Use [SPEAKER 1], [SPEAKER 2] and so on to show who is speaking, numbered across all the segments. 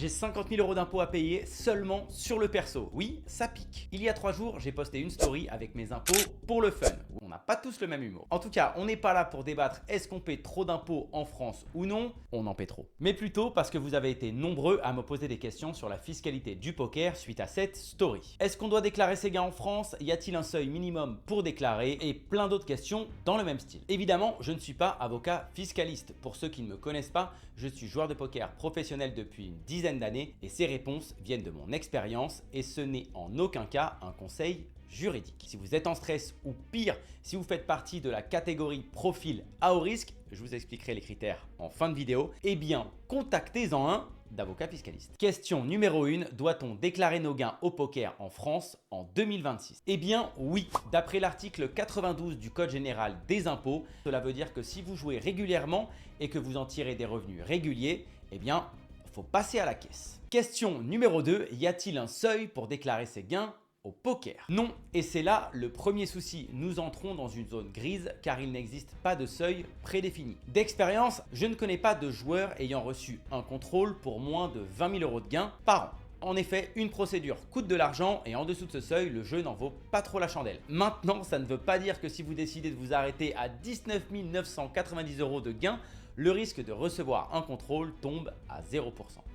[SPEAKER 1] j'ai 50 000 € d'impôts à payer seulement sur le perso. Oui, ça pique. Il y a 3 jours, j'ai posté une story avec mes impôts pour le fun. On n'a pas tous le même humour. En tout cas, on n'est pas là pour débattre est-ce qu'on paie trop d'impôts en France ou non, on en paie trop. Mais plutôt parce que vous avez été nombreux à me poser des questions sur la fiscalité du poker suite à cette story. Est-ce qu'on doit déclarer ses gains en France? Y a-t-il un seuil minimum pour déclarer? Et plein d'autres questions dans le même style. Évidemment, je ne suis pas avocat fiscaliste. Pour ceux qui ne me connaissent pas, je suis joueur de poker professionnel depuis une dizaine d'années et ces réponses viennent de mon expérience et ce n'est en aucun cas un conseil juridique. Si vous êtes en stress ou pire, si vous faites partie de la catégorie profil à haut risque, je vous expliquerai les critères en fin de vidéo, eh bien contactez-en un d'avocat fiscaliste. Question numéro 1, doit-on déclarer nos gains au poker en France en 2026? Eh bien oui, d'après l'article 92 du Code général des impôts, cela veut dire que si vous jouez régulièrement et que vous en tirez des revenus réguliers, eh bien il faut passer à la caisse. Question numéro 2, y a-t-il un seuil pour déclarer ses gains au poker? Non, et c'est là le premier souci. Nous entrons dans une zone grise car il n'existe pas de seuil prédéfini. D'expérience, je ne connais pas de joueur ayant reçu un contrôle pour moins de 20 000 € de gains par an. En effet, une procédure coûte de l'argent et en dessous de ce seuil, le jeu n'en vaut pas trop la chandelle. Maintenant, ça ne veut pas dire que si vous décidez de vous arrêter à 19 990 € de gains, le risque de recevoir un contrôle tombe à 0%.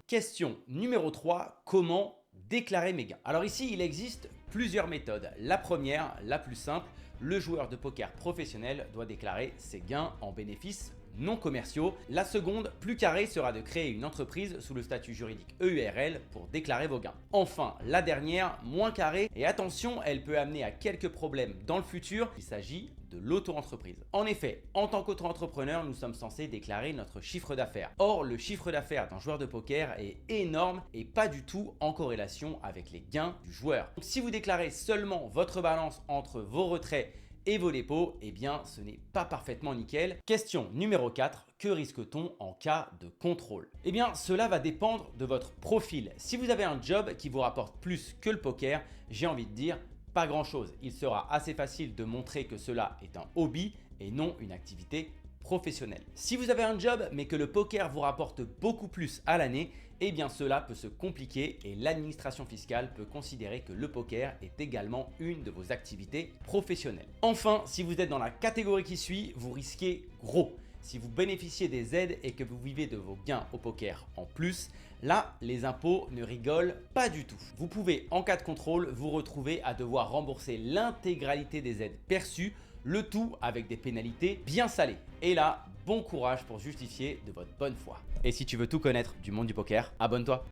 [SPEAKER 1] Question numéro 3, comment déclarer mes gains? Alors ici, il existe plusieurs méthodes. La première, la plus simple, le joueur de poker professionnel doit déclarer ses gains en bénéfices non commerciaux. La seconde, plus carrée, sera de créer une entreprise sous le statut juridique EURL pour déclarer vos gains. Enfin, la dernière, moins carrée, et attention, elle peut amener à quelques problèmes dans le futur, il s'agit de l'auto-entreprise. En effet, en tant qu'auto-entrepreneur, nous sommes censés déclarer notre chiffre d'affaires. Or, le chiffre d'affaires d'un joueur de poker est énorme et pas du tout en corrélation avec les gains du joueur. Donc, si vous déclarez seulement votre balance entre vos retraits et vos dépôts, eh bien ce n'est pas parfaitement nickel. Question numéro 4, que risque-t-on en cas de contrôle? Eh bien cela va dépendre de votre profil. Si vous avez un job qui vous rapporte plus que le poker, j'ai envie de dire pas grand chose. Il sera assez facile de montrer que cela est un hobby et non une activité professionnelle. Si vous avez un job mais que le poker vous rapporte beaucoup plus à l'année, eh bien cela peut se compliquer et l'administration fiscale peut considérer que le poker est également une de vos activités professionnelles. Enfin, si vous êtes dans la catégorie qui suit, vous risquez gros. Si vous bénéficiez des aides et que vous vivez de vos gains au poker en plus, là, les impôts ne rigolent pas du tout. Vous pouvez, en cas de contrôle, vous retrouver à devoir rembourser l'intégralité des aides perçues, le tout avec des pénalités bien salées. Et là, bon courage pour justifier de votre bonne foi. Et si tu veux tout connaître du monde du poker, abonne-toi.